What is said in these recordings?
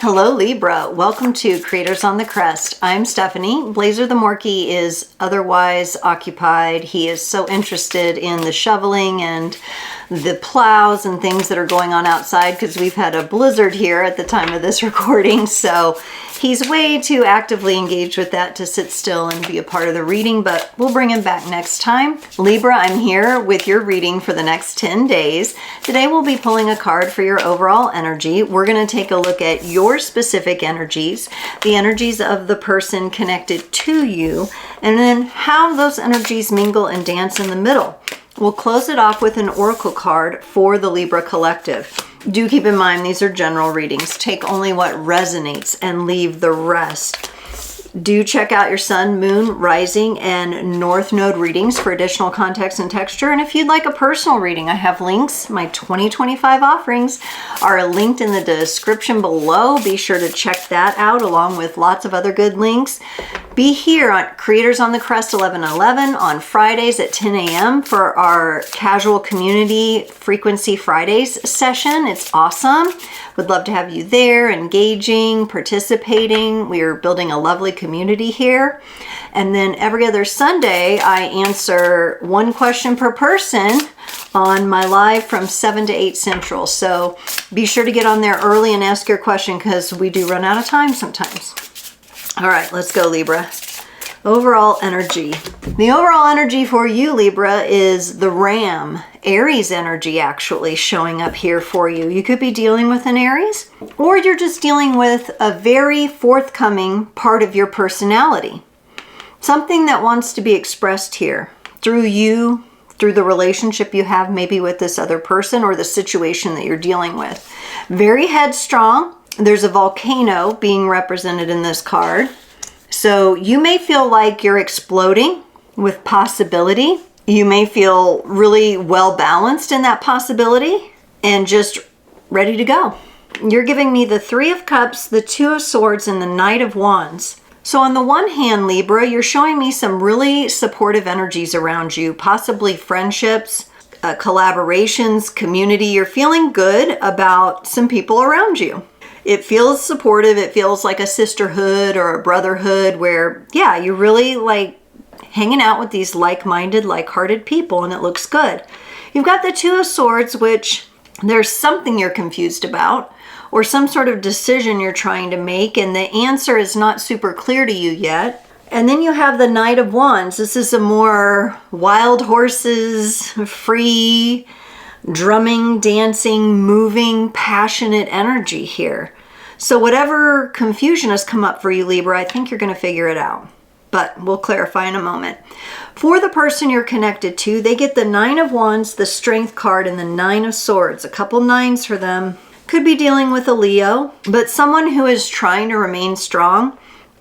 Hello Libra, welcome to Creators on the Crest. I'm Stephanie. Blazer the Morkie is otherwise occupied. He is so interested in the shoveling and the plows and things that are going on outside because we've had a blizzard here at the time of this recording. So he's way too actively engaged with that to sit still and be a part of the reading, but we'll bring him back next time. Libra, I'm here with your reading for the next 10 days. Today we'll be pulling a card for your overall energy. We're going to take a look at your specific energies, the energies of the person connected to you, and then how those energies mingle and dance in the middle. We'll close it off with an oracle card for the Libra collective. Do keep in mind these are general readings. Take only what resonates and leave the rest. Do check out your sun, moon, rising, and north node readings for additional context and texture. And if you'd like a personal reading, I have links. My 2025 offerings are linked in the description below. Be sure to check that out along with lots of other good links. Be here on Creators on the Crest 11/11 on Fridays at 10 a.m. for our Casual Community Frequency Fridays session. It's awesome. Would love to have you there, engaging, participating. We are building a lovely community here. And then every other Sunday, I answer one question per person on my live from 7 to 8 Central. So be sure to get on there early and ask your question because we do run out of time sometimes. All right, let's go, Libra. Overall energy. The overall energy for you, Libra, is the Ram. Aries energy actually showing up here for you. You could be dealing with an Aries, or you're just dealing with a very forthcoming part of your personality. Something that wants to be expressed here through you, through the relationship you have maybe with this other person or the situation that you're dealing with. Very headstrong. There's a volcano being represented in this card. So you may feel like you're exploding with possibility. You may feel really well balanced in that possibility and just ready to go. You're giving me the Three of Cups, the Two of Swords, and the Knight of Wands. So on the one hand, Libra, you're showing me some really supportive energies around you, possibly friendships, collaborations, community. You're feeling good about some people around you. It feels supportive. It feels like a sisterhood or a brotherhood where, yeah, you're really like hanging out with these like-minded, like-hearted people, and it looks good. You've got the Two of Swords, which there's something you're confused about or some sort of decision you're trying to make, and the answer is not super clear to you yet. And then you have the Knight of Wands. This is a more wild horses, free, drumming, dancing, moving, passionate energy here. So whatever confusion has come up for you, Libra, I think you're going to figure it out. But we'll clarify in a moment. For the person you're connected to, they get the Nine of Wands, the Strength card, and the Nine of Swords. A couple nines for them. Could be dealing with a Leo, but someone who is trying to remain strong,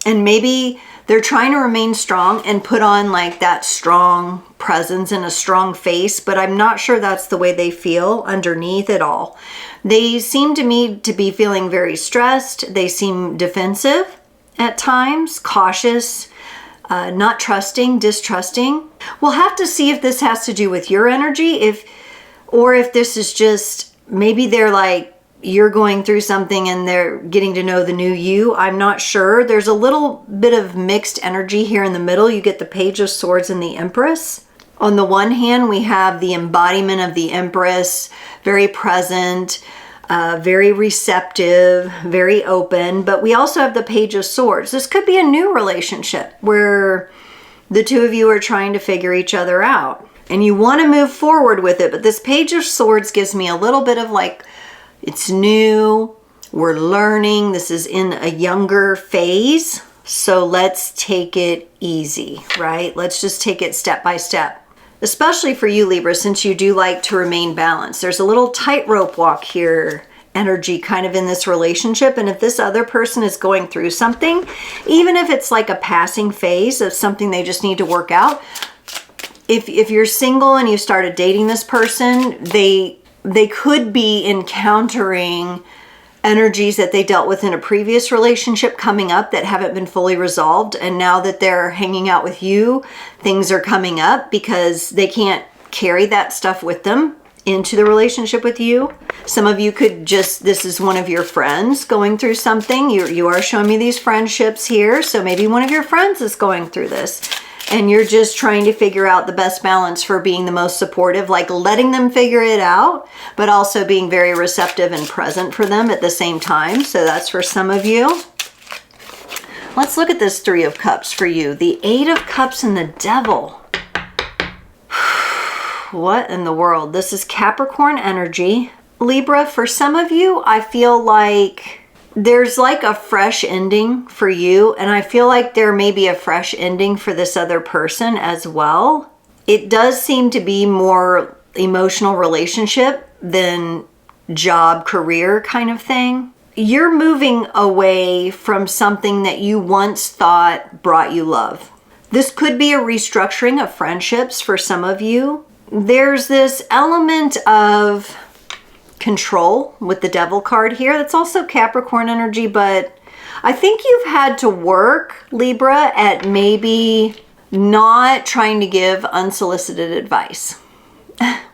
and maybe they're trying to remain strong and put on like that strong presence and a strong face, but I'm not sure that's the way they feel underneath it all. They seem to me to be feeling very stressed. They seem defensive at times, cautious, not trusting, distrusting. We'll have to see if this has to do with your energy, or if this is just, maybe they're like, you're going through something and they're getting to know the new you. I'm not sure. There's a little bit of mixed energy here in the middle. You get the Page of Swords and the Empress. On the one hand, we have the embodiment of the Empress, very present, very receptive, very open, but we also have the Page of Swords. This could be a new relationship where the two of you are trying to figure each other out and you want to move forward with it, but this Page of Swords gives me a little bit of like, it's new, we're learning, this is in a younger phase, so let's take it easy, right? Let's just take it step by step. Especially for you, Libra, since you do like to remain balanced. There's a little tightrope walk here, energy kind of in this relationship, and if this other person is going through something, even if it's like a passing phase of something they just need to work out, if you're single and you started dating this person, they could be encountering energies that they dealt with in a previous relationship coming up that haven't been fully resolved. And now that they're hanging out with you, things are coming up because they can't carry that stuff with them into the relationship with you. Some of you could just, this is one of your friends going through something. You are showing me these friendships here. So maybe one of your friends is going through this and you're just trying to figure out the best balance for being the most supportive, like letting them figure it out, but also being very receptive and present for them at the same time. So that's for some of you. Let's look at this Three of Cups for you. The Eight of Cups and the Devil. What in the world? This is Capricorn energy. Libra, for some of you, I feel like there's like a fresh ending for you, and I feel like there may be a fresh ending for this other person as well. It does seem to be more emotional relationship than job, career kind of thing. You're moving away from something that you once thought brought you love. This could be a restructuring of friendships for some of you. There's this element of control with the Devil card here. That's also Capricorn energy, but I think you've had to work, Libra, at maybe not trying to give unsolicited advice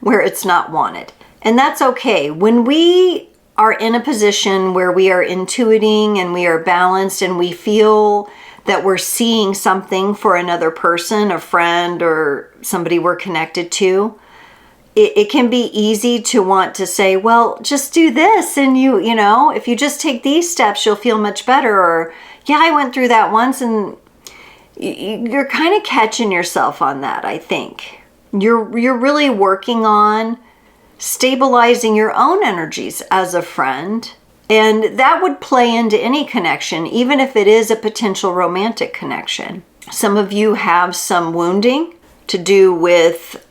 where it's not wanted. And that's okay. When we are in a position where we are intuiting and we are balanced and we feel that we're seeing something for another person, a friend or somebody we're connected to, it can be easy to want to say, well, just do this and you know, if you just take these steps, you'll feel much better. Or, yeah, I went through that once, and you're kind of catching yourself on that, I think. You're really working on stabilizing your own energies as a friend. And that would play into any connection, even if it is a potential romantic connection. Some of you have some wounding to do with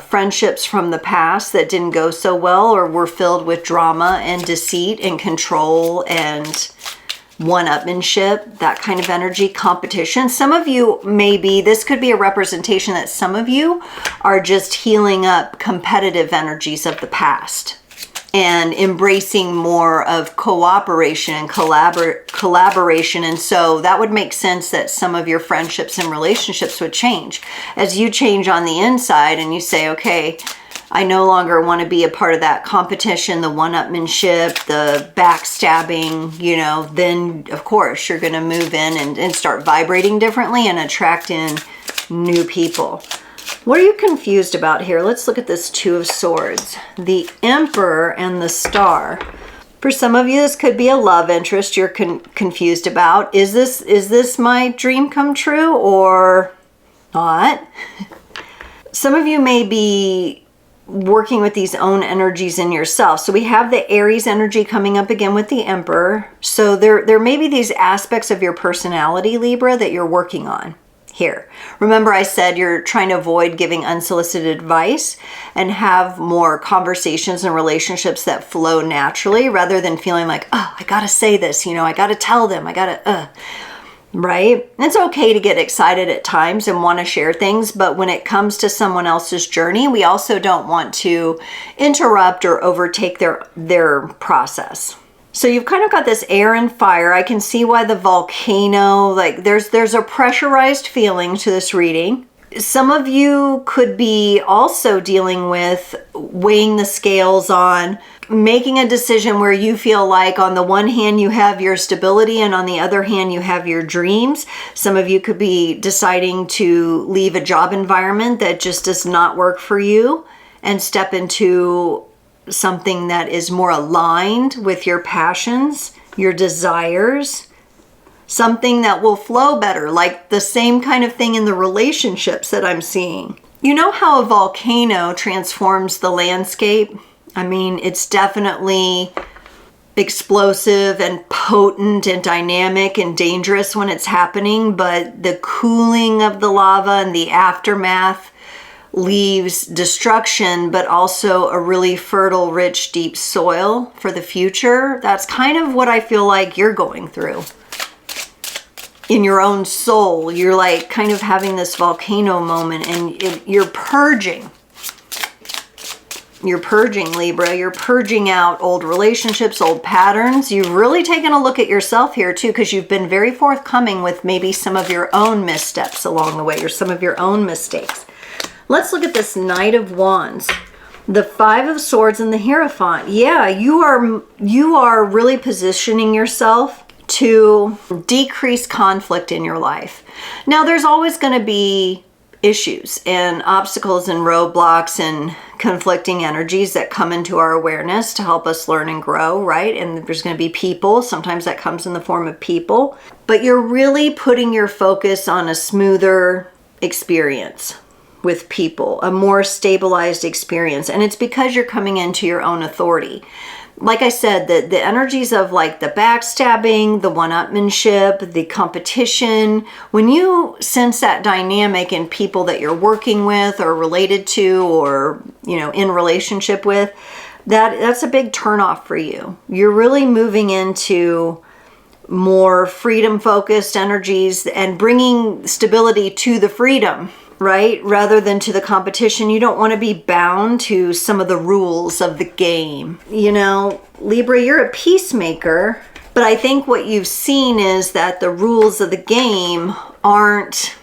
friendships from the past that didn't go so well or were filled with drama and deceit and control and one-upmanship, that kind of energy, competition. Some of you this could be a representation that some of you are just healing up competitive energies of the past and embracing more of cooperation and collaboration. And so that would make sense that some of your friendships and relationships would change as you change on the inside and you say, okay, I no longer want to be a part of that competition, the one-upmanship, the backstabbing, you know, then of course you're going to move in and start vibrating differently and attract in new people. What are you confused about here? Let's look at this Two of Swords, the Emperor and the Star. For some of you, this could be a love interest you're confused about. Is this my dream come true or not? Some of you may be working with these own energies in yourself. So we have the Aries energy coming up again with the Emperor. So there may be these aspects of your personality, Libra, that you're working on here. Remember I said you're trying to avoid giving unsolicited advice and have more conversations and relationships that flow naturally rather than feeling like, oh, I gotta say this, you know, I gotta tell them, I gotta, right? It's okay to get excited at times and want to share things, but when it comes to someone else's journey, we also don't want to interrupt or overtake their process. So you've kind of got this air and fire. I can see why the volcano, like there's a pressurized feeling to this reading. Some of you could be also dealing with weighing the scales on making a decision where you feel like on the one hand you have your stability and on the other hand you have your dreams. Some of you could be deciding to leave a job environment that just does not work for you and step into something that is more aligned with your passions, your desires, something that will flow better, like the same kind of thing in the relationships that I'm seeing. You know how a volcano transforms the landscape? I mean, it's definitely explosive and potent and dynamic and dangerous when it's happening, but the cooling of the lava and the aftermath leaves destruction, but also a really fertile, rich, deep soil for the future. That's kind of what I feel like you're going through. In your own soul, you're like kind of having this volcano moment and you're purging. You're purging, Libra. You're purging out old relationships, old patterns. You've really taken a look at yourself here too, because you've been very forthcoming with maybe some of your own missteps along the way or some of your own mistakes. Let's look at this Knight of Wands. The Five of Swords and the Hierophant. Yeah, you are really positioning yourself to decrease conflict in your life. Now, there's always going to be issues and obstacles and roadblocks and conflicting energies that come into our awareness to help us learn and grow, right? And there's going to be people. Sometimes that comes in the form of people. But you're really putting your focus on a smoother experience with people, a more stabilized experience. And it's because you're coming into your own authority. Like I said, the energies of like the backstabbing, the one-upmanship, the competition, when you sense that dynamic in people that you're working with or related to or, you know, in relationship with, that's a big turnoff for you. You're really moving into more freedom-focused energies and bringing stability to the freedom, right? Rather than to the competition. You don't want to be bound to some of the rules of the game. You know, Libra, you're a peacemaker, but I think what you've seen is that the rules of the game aren't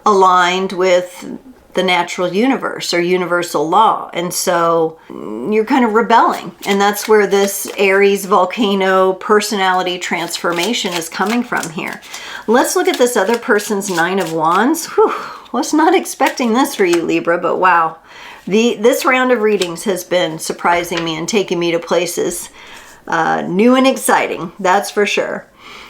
aligned with the natural universe or universal law. And so you're kind of rebelling. And that's where this Aries volcano personality transformation is coming from here. Let's look at this other person's Nine of Wands. Whew, was not expecting this for you, Libra, but wow. This round of readings has been surprising me and taking me to places new and exciting, that's for sure.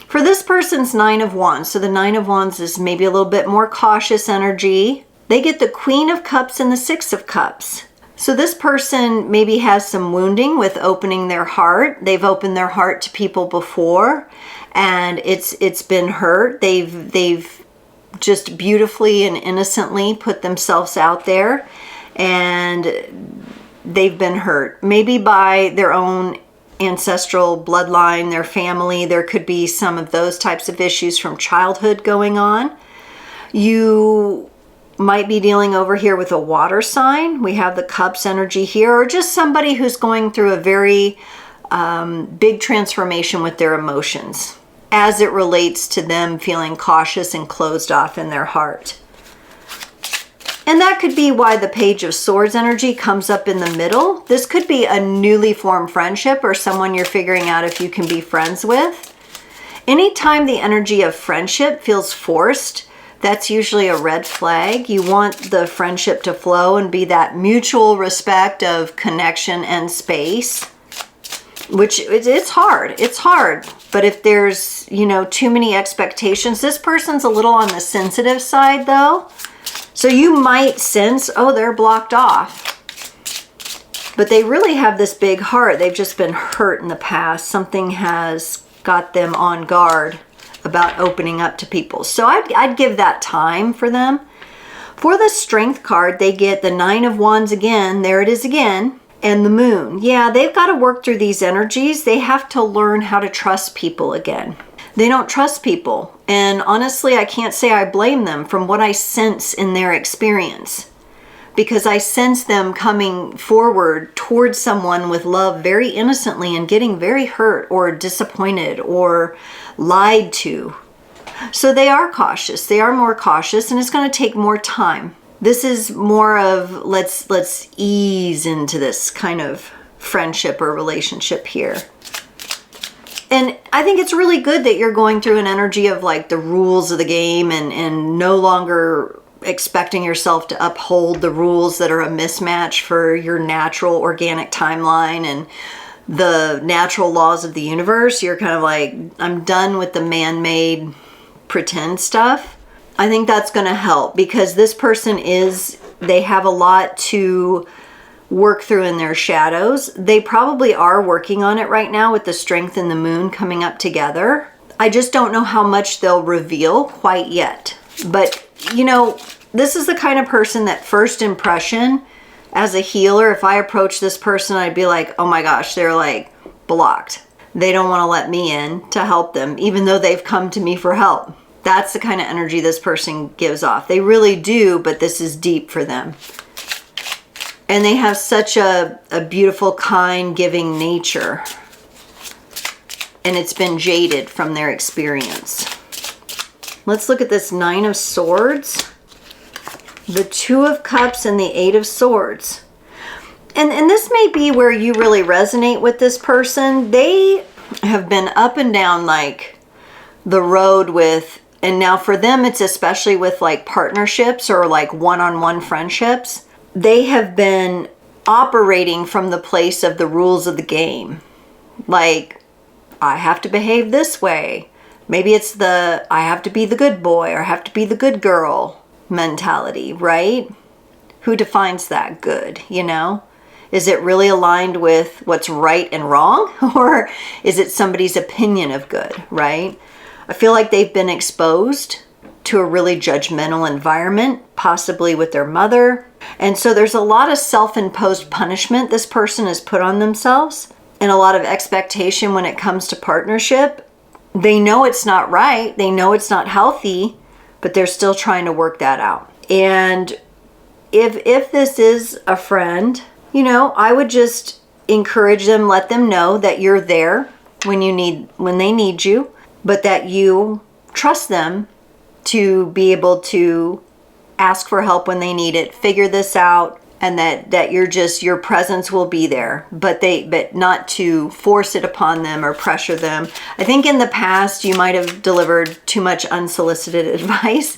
For this person's Nine of Wands, so the Nine of Wands is maybe a little bit more cautious energy. They get the Queen of Cups and the Six of Cups. So this person maybe has some wounding with opening their heart. They've opened their heart to people before and it's been hurt. They've just beautifully and innocently put themselves out there and they've been hurt. Maybe by their own ancestral bloodline, their family. There could be some of those types of issues from childhood going on. You might be dealing over here with a water sign. We have the Cups energy here, or just somebody who's going through a very big transformation with their emotions as it relates to them feeling cautious and closed off in their heart. And that could be why the Page of Swords energy comes up in the middle. This could be a newly formed friendship or someone you're figuring out if you can be friends with. Anytime the energy of friendship feels forced, that's usually a red flag. You want the friendship to flow and be that mutual respect of connection and space, which it's hard. It's hard. But if there's, you know, too many expectations, this person's a little on the sensitive side though. So you might sense, oh, they're blocked off. But they really have this big heart. They've just been hurt in the past. Something has got them on guard about opening up to people. So I'd give that time for them. For the Strength card, they get the Nine of Wands again. There it is again. And the Moon. Yeah, they've got to work through these energies. They have to learn how to trust people again. They don't trust people. And honestly, I can't say I blame them from what I sense in their experience. Because I sense them coming forward towards someone with love very innocently and getting very hurt or disappointed or lied to. So they are cautious. They are more cautious, and it's going to take more time. This is more of let's ease into this kind of friendship or relationship here. And I think it's really good that you're going through an energy of like the rules of the game and no longer expecting yourself to uphold the rules that are a mismatch for your natural organic timeline and the natural laws of the universe. You're kind of like, I'm done with the man-made pretend stuff. I think that's going to help because this person they have a lot to work through in their shadows. They probably are working on it right now with the Strength and the Moon coming up together. I just don't know how much they'll reveal quite yet. But, you know, this is the kind of person that first impression, as a healer, if I approach this person, I'd be like, oh my gosh, they're like blocked. They don't want to let me in to help them, even though they've come to me for help. That's the kind of energy this person gives off. They really do, but this is deep for them. And they have such a beautiful, kind, giving nature. And it's been jaded from their experience. Let's look at this Nine of Swords, the Two of Cups, and the Eight of Swords. And this may be where you really resonate with this person. They have been up and down like the road with, and now for them it's especially with like partnerships or like one-on-one friendships. They have been operating from the place of the rules of the game. Like, I have to behave this way. Maybe it's the I have to be the good boy or I have to be the good girl mentality, right? Who defines that good, you know? Is it really aligned with what's right and wrong? Or is it somebody's opinion of good, right? I feel like they've been exposed to a really judgmental environment, possibly with their mother. And so there's a lot of self-imposed punishment this person has put on themselves and a lot of expectation when it comes to partnership. They know it's not right. They know it's not healthy, but they're still trying to work that out. And if this is a friend, you know, I would just encourage them, let them know that you're there when they need you, but that you trust them to be able to ask for help when they need it, figure this out, and that your presence will be there, but not to force it upon them or pressure them. I think in the past you might have delivered too much unsolicited advice,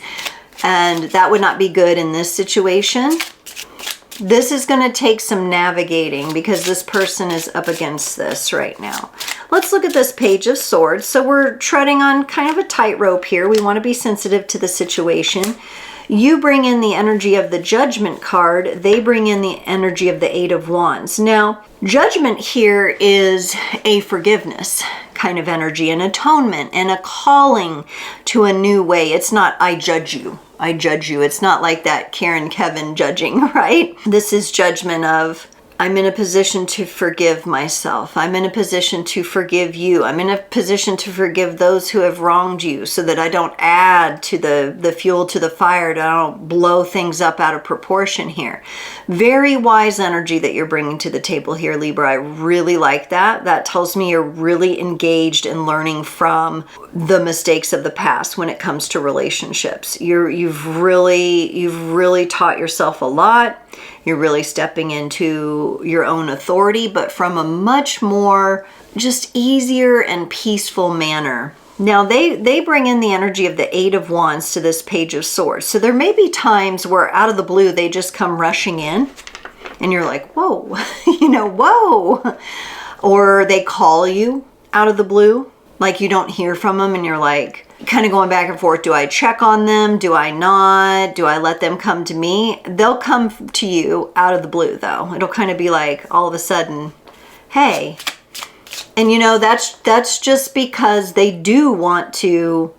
and that would not be good in this situation. This is going to take some navigating because this person is up against this right now. Let's look at this Page of Swords. So we're treading on kind of a tightrope here. We want to be sensitive to the situation. You bring in the energy of the Judgment card. They bring in the energy of the Eight of Wands. Now, Judgment here is a forgiveness kind of energy, an atonement, and a calling to a new way. It's not, I judge you. I judge you. It's not like that Karen Kevin judging, right? This is judgment of, I'm in a position to forgive myself. I'm in a position to forgive you. I'm in a position to forgive those who have wronged you so that I don't add to the fuel to the fire, that I don't blow things up out of proportion here. Very wise energy that you're bringing to the table here, Libra. I really like that. That tells me you're really engaged in learning from the mistakes of the past when it comes to relationships. You've really taught yourself a lot. You're really stepping into your own authority, but from a much more just easier and peaceful manner. Now, they bring in the energy of the Eight of Wands to this Page of Swords. So there may be times where out of the blue, they just come rushing in and you're like, whoa, whoa. Or they call you out of the blue, like you don't hear from them and you're like, kind of going back and forth. Do I check on them? Do I not? Do I let them come to me? They'll come to you out of the blue though. It'll kind of be like all of a sudden, hey. And that's just because they do want to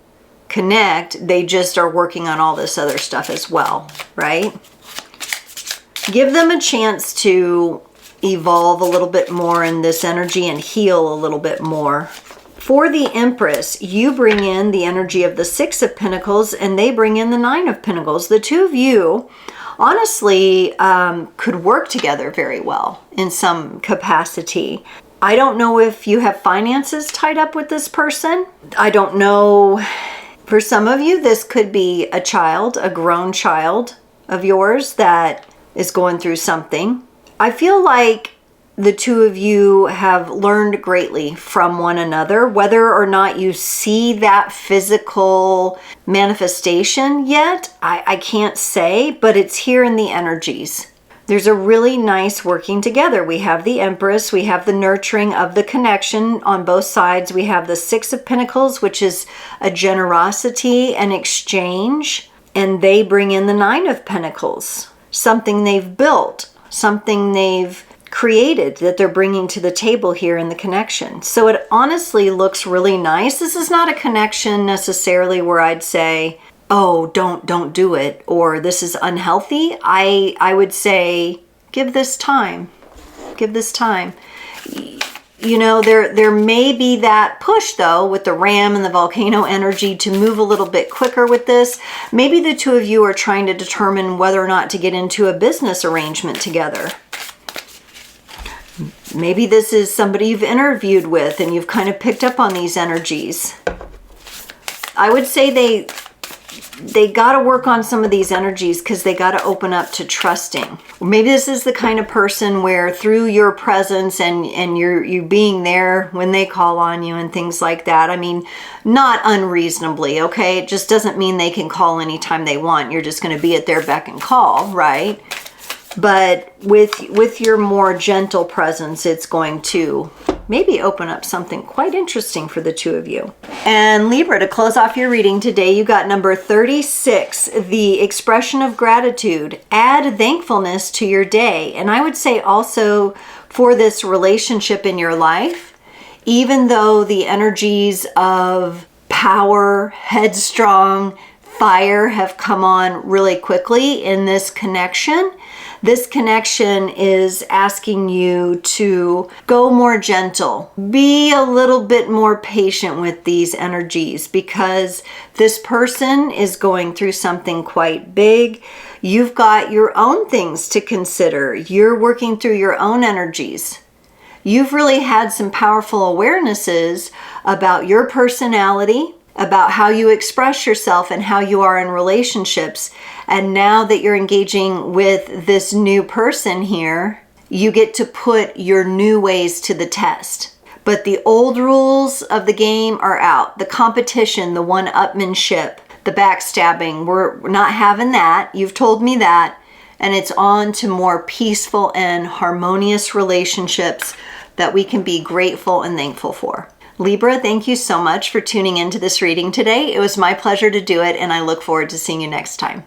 connect. They just are working on all this other stuff as well, right? Give them a chance to evolve a little bit more in this energy and heal a little bit more. For the Empress, you bring in the energy of the Six of Pentacles and they bring in the Nine of Pentacles. The two of you, honestly, could work together very well in some capacity. I don't know if you have finances tied up with this person. I don't know. For some of you, this could be a child, a grown child of yours that is going through something. I feel like the two of you have learned greatly from one another. Whether or not you see that physical manifestation yet, I can't say, but it's here in the energies. There's a really nice working together. We have the Empress, we have the nurturing of the connection on both sides. We have the Six of Pentacles, which is a generosity and exchange, and they bring in the Nine of Pentacles, something they've built, something they've created that they're bringing to the table here in the connection. So it honestly looks really nice. This is not a connection necessarily where I'd say, oh, don't do it, or this is unhealthy. I would say, give this time. Give this time. There may be that push though with the Ram and the volcano energy to move a little bit quicker with this. Maybe the two of you are trying to determine whether or not to get into a business arrangement together. Maybe this is somebody you've interviewed with and you've kind of picked up on these energies. I would say they got to work on some of these energies because they got to open up to trusting. Maybe this is the kind of person where through your presence and you being there when they call on you and things like that. I mean, not unreasonably, okay? It just doesn't mean they can call anytime they want. You're just going to be at their beck and call, right? But with your more gentle presence, it's going to maybe open up something quite interesting for the two of you. And Libra, to close off your reading today, you got number 36, the expression of gratitude. Add thankfulness to your day. And I would say also for this relationship in your life, even though the energies of power, headstrong, fire have come on really quickly in this connection is asking you to go more gentle. Be a little bit more patient with these energies because this person is going through something quite big. You've got your own things to consider. You're working through your own energies. You've really had some powerful awarenesses about your personality, about how you express yourself and how you are in relationships. And now that you're engaging with this new person here, you get to put your new ways to the test. But the old rules of the game are out. The competition, the one-upmanship, the backstabbing, we're not having that. You've told me that. And it's on to more peaceful and harmonious relationships that we can be grateful and thankful for. Libra, thank you so much for tuning into this reading today. It was my pleasure to do it, and I look forward to seeing you next time.